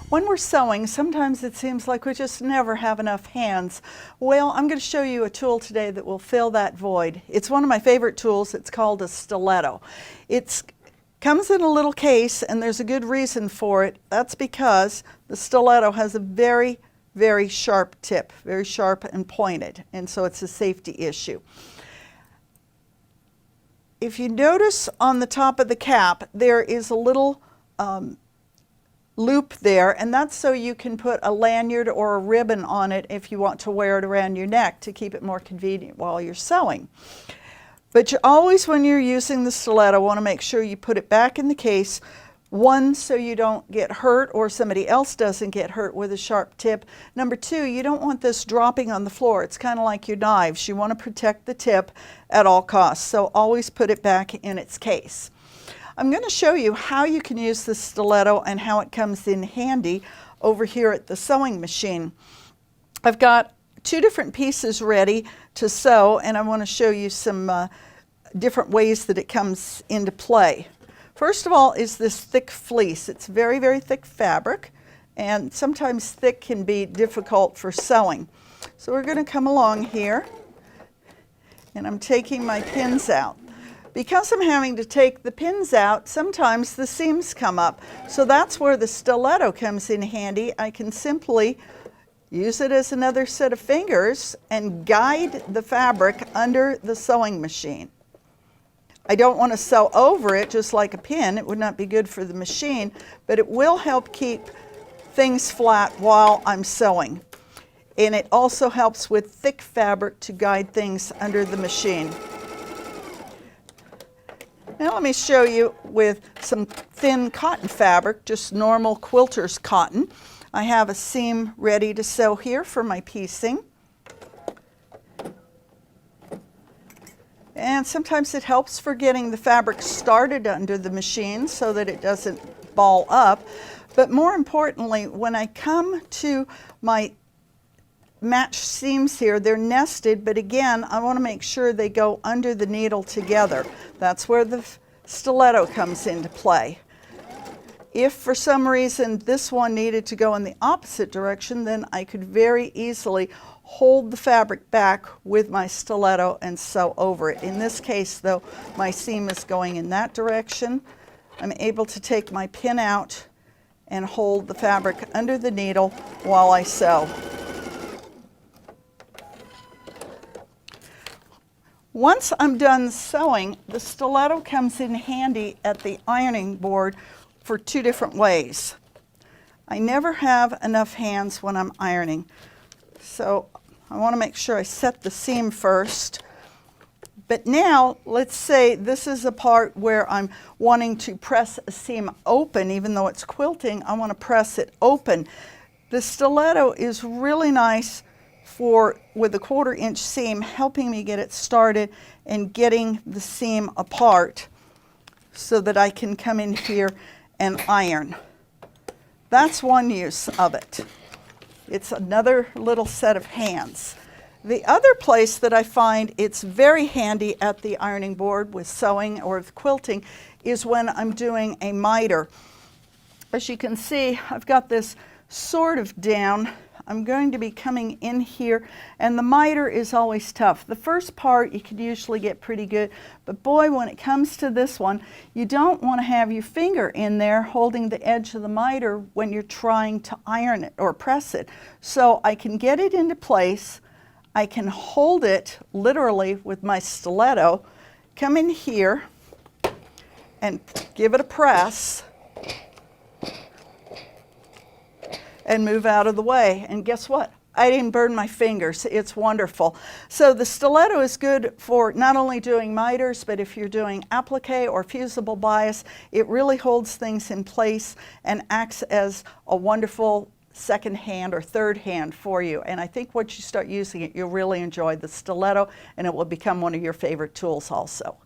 When we're sewing, sometimes it seems like we just never have enough hands. Well, I'm going to show you a tool today that will fill that void. It's one of my favorite tools. It's called a stiletto. It comes in a little case, and there's a good reason for it. That's because the stiletto has a very, very sharp tip, very sharp and pointed, and so it's a safety issue. If you notice on the top of the cap, there is a little loop there, and that's so you can put a lanyard or a ribbon on it if you want to wear it around your neck to keep it more convenient while you're sewing. But you always, when you're using the stiletto, want to make sure you put it back in the case. One, so you don't get hurt or somebody else doesn't get hurt with a sharp tip. Number two, you don't want this dropping on the floor. It's kind of like your knives. You want to protect the tip at all costs, so always put it back in its case. I'm going to show you how you can use the stiletto and how it comes in handy over here at the sewing machine. I've got two different pieces ready to sew, and I want to show you some different ways that it comes into play. First of all is this thick fleece. It's very, very thick fabric, and sometimes thick can be difficult for sewing. So we're going to come along here, and I'm taking my pins out. Because I'm having to take the pins out, sometimes the seams come up. So that's where the stiletto comes in handy. I can simply use it as another set of fingers and guide the fabric under the sewing machine. I don't want to sew over it just like a pin. It would not be good for the machine, but it will help keep things flat while I'm sewing. And it also helps with thick fabric to guide things under the machine. Now let me show you with some thin cotton fabric, just normal Quilters cotton. I have a seam ready to sew here for my piecing. And sometimes it helps for getting the fabric started under the machine so that it doesn't ball up. But more importantly, when I come to my matched seams here, they're nested, but again, I want to make sure they go under the needle together. That's where the stiletto comes into play. If for some reason this one needed to go in the opposite direction, then I could very easily hold the fabric back with my stiletto and sew over it. In this case, though, my seam is going in that direction. I'm able to take my pin out and hold the fabric under the needle while I sew. Once I'm done sewing, the stiletto comes in handy at the ironing board for two different ways. I never have enough hands when I'm ironing, so I want to make sure I set the seam first. But now, let's say this is a part where I'm wanting to press a seam open. Even though it's quilting, I want to press it open. The stiletto is really nice with a 1/4 inch seam, helping me get it started and getting the seam apart so that I can come in here and iron. That's one use of it. It's another little set of hands. The other place that I find it's very handy at the ironing board with sewing or with quilting is when I'm doing a miter. As you can see, I've got this sort of down. I'm going to be coming in here, and the miter is always tough. The first part you can usually get pretty good, but boy, when it comes to this one, you don't want to have your finger in there holding the edge of the miter when you're trying to iron it or press it. So I can get it into place. I can hold it literally with my stiletto, come in here and give it a press, and move out of the way. And guess what? I didn't burn my fingers. It's wonderful. So the stiletto is good for not only doing miters, but if you're doing applique or fusible bias, it really holds things in place and acts as a wonderful second hand or third hand for you. And I think once you start using it, you'll really enjoy the stiletto, and it will become one of your favorite tools also.